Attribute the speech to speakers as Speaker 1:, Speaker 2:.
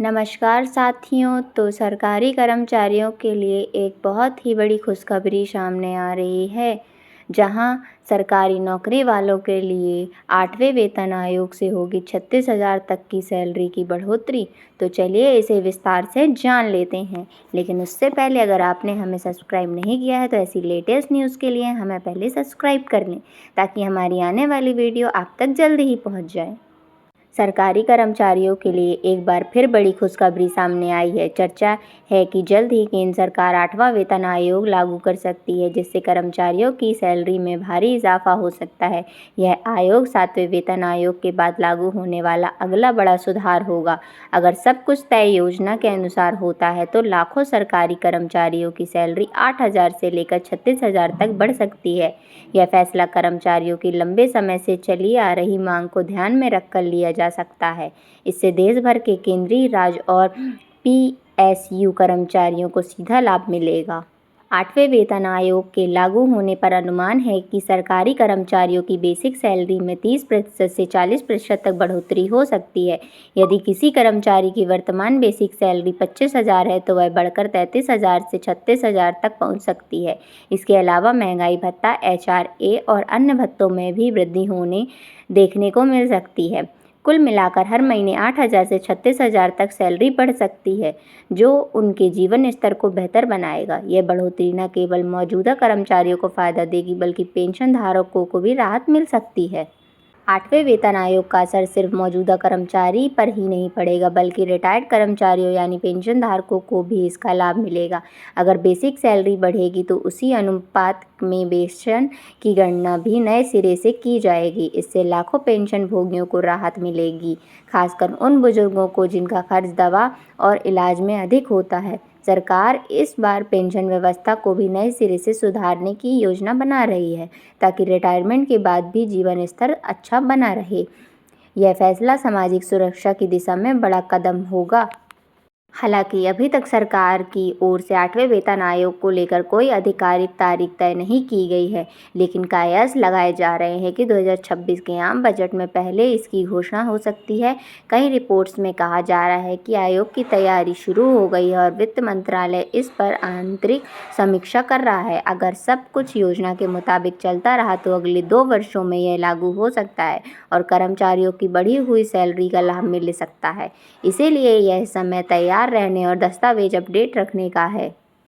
Speaker 1: नमस्कार साथियों। तो सरकारी कर्मचारियों के लिए एक बहुत ही बड़ी खुशखबरी सामने आ रही है, जहां सरकारी नौकरी वालों के लिए 8वें वेतन आयोग से होगी 36,000 तक की सैलरी की बढ़ोतरी। तो चलिए इसे विस्तार से जान लेते हैं। लेकिन उससे पहले अगर आपने हमें सब्सक्राइब नहीं किया है तो ऐसी लेटेस्ट न्यूज़ के लिए हमें पहले सब्सक्राइब कर लें, ताकि हमारी आने वाली वीडियो आप तक जल्दी ही पहुँच जाए। सरकारी कर्मचारियों के लिए एक बार फिर बड़ी खुशखबरी सामने आई है। चर्चा है कि जल्द ही केंद्र सरकार 8वां वेतन आयोग लागू कर सकती है, जिससे कर्मचारियों की सैलरी में भारी इजाफा हो सकता है। यह आयोग 7वें वेतन आयोग के बाद लागू होने वाला अगला बड़ा सुधार होगा। अगर सब कुछ तय योजना के अनुसार होता है तो लाखों सरकारी कर्मचारियों की सैलरी 8,000 से लेकर 36,000 तक बढ़ सकती है। यह फैसला कर्मचारियों की लंबे समय से चली आ रही मांग को ध्यान में रखकर लिया जा सकता है। इससे देश भर के केंद्रीय, राज्य और पीएसयू कर्मचारियों को सीधा लाभ मिलेगा। 8वें वेतन आयोग के लागू होने पर अनुमान है कि सरकारी कर्मचारियों की बेसिक सैलरी में 30% से 40% तक बढ़ोतरी हो सकती है। यदि किसी कर्मचारी की वर्तमान बेसिक सैलरी 25,000 है तो वह बढ़कर 33,000 से 36,000 तक पहुंच सकती है। इसके अलावा महंगाई भत्ता, एचआरए और अन्य भत्तों में भी वृद्धि होने देखने को मिल सकती है। कुल मिलाकर हर महीने 8,000 से 36,000 तक सैलरी बढ़ सकती है, जो उनके जीवन स्तर को बेहतर बनाएगा। यह बढ़ोतरी न केवल मौजूदा कर्मचारियों को फ़ायदा देगी, बल्कि पेंशन धारकों को भी राहत मिल सकती है। 8वें वेतन आयोग का असर सिर्फ मौजूदा कर्मचारी पर ही नहीं पड़ेगा, बल्कि रिटायर्ड कर्मचारियों यानी पेंशन धारकों को भी इसका लाभ मिलेगा। अगर बेसिक सैलरी बढ़ेगी तो उसी अनुपात में पेंशन की गणना भी नए सिरे से की जाएगी। इससे लाखों पेंशन भोगियों को राहत मिलेगी, खासकर उन बुजुर्गों को जिनका खर्च दवा और इलाज में अधिक होता है। सरकार इस बार पेंशन व्यवस्था को भी नए सिरे से सुधारने की योजना बना रही है, ताकि रिटायरमेंट के बाद भी जीवन स्तर अच्छा बना रहे। यह फैसला सामाजिक सुरक्षा की दिशा में बड़ा कदम होगा। हालांकि अभी तक सरकार की ओर से 8वें वेतन आयोग को लेकर कोई आधिकारिक तारीख तय नहीं की गई है, लेकिन कयास लगाए जा रहे हैं कि 2026 के आम बजट में पहले इसकी घोषणा हो सकती है। कई रिपोर्ट्स में कहा जा रहा है कि आयोग की तैयारी शुरू हो गई है और वित्त मंत्रालय इस पर आंतरिक समीक्षा कर रहा है। अगर सब कुछ योजना के मुताबिक चलता रहा तो अगले 2 वर्षों में यह लागू हो सकता है और कर्मचारियों की बढ़ी हुई सैलरी का लाभ मिल सकता है। इसीलिए यह समय तैयार रहने और दस्तावेज अपडेट रखने का है।